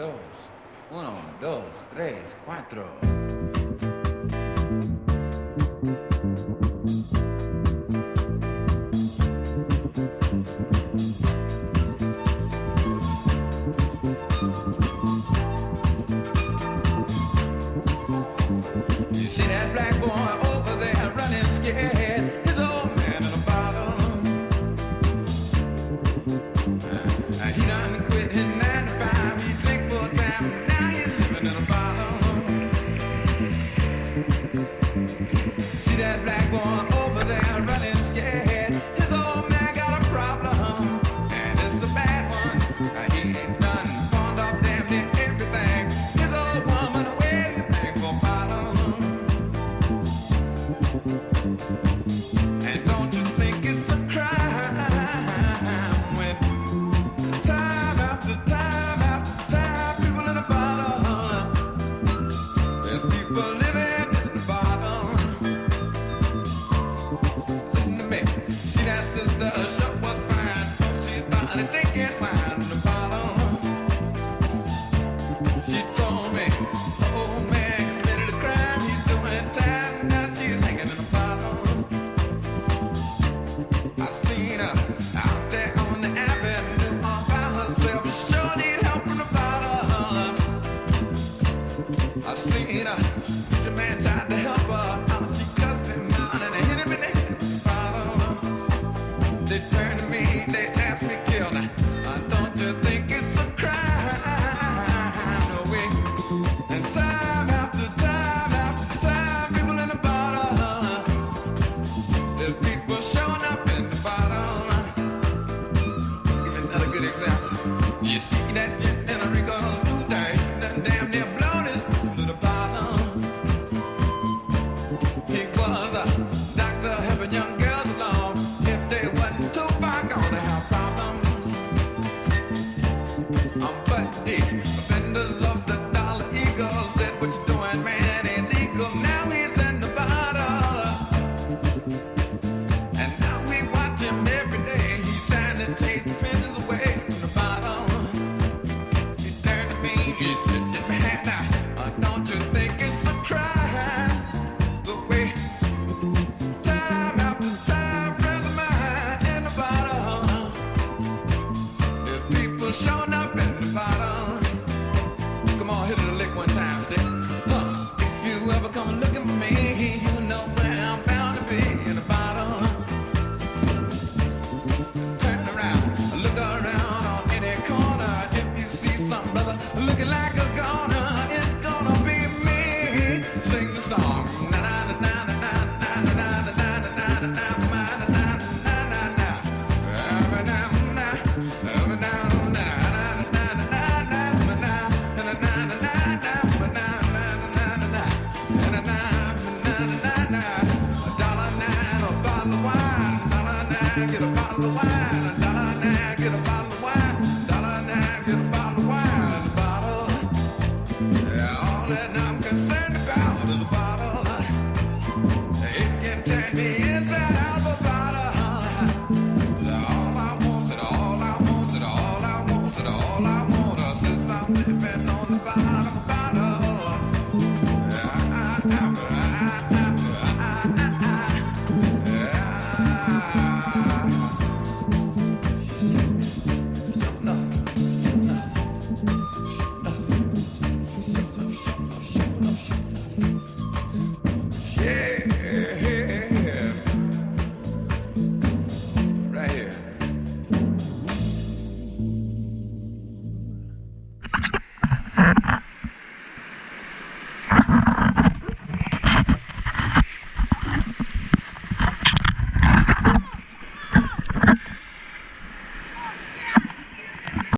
dos, uno, dos, tres, cuatro. You see that black boy over there running scared? His old man in a bottle. He done quit his 9 to 5. He drink full time. Now he's living in a bottle. See that black boy over there running scared? His old man got a problem, and it's a bad one. He done pawned off damn near everything. His old woman waiting for a bottle. And don't you think it's a crime when time after time after time people in the bottle? There's people living in the bottle. Listen to me. See that sister, sure was fine. She started drinking wine in the bottle. She told me, oh man committed a crime. He's doing time. Now she's hanging in a bottle. I seen her out there on the avenue all by herself. She sure need help from the bottle. I seen her, the man tried to help her out. She cussed him out and hit him in the bottle. They turned to me, they asked me, kill her. Don't you think it's a crime? No way. And time after time after time, people in the bottle. There's people showing up in the bottle. Give me another good example. You see that jet in a Rico suit, that damn near blown his to the bottle. He was a doctor helping young girls along. If they wasn't too far gonna have problems. But the offenders of the Dollar Eagle said, what you doing, man, illegal. Now he's in the bottle. And now we watch him every day. He's trying to chase the pigeons away from the bottle. He turned to me, he said, man, don't you think it's a crime? The way time after time, friends of mine in the bottle. There's people showing up in the bottle. Come on, hit it a lick one time, stick. If you ever come looking for me, you know where I'm bound to be in the bottle. Turn around, look around on any corner. If you see some brother looking like a goner, it's gonna be me. Sing the song. Na na na na na na na na na na na na na na na na. Get a bottle of wine, $1.09, get a bottle of wine, $1.09, get a bottle of wine in the bottle. Yeah, all that I'm concerned about is a bottle. It can turn me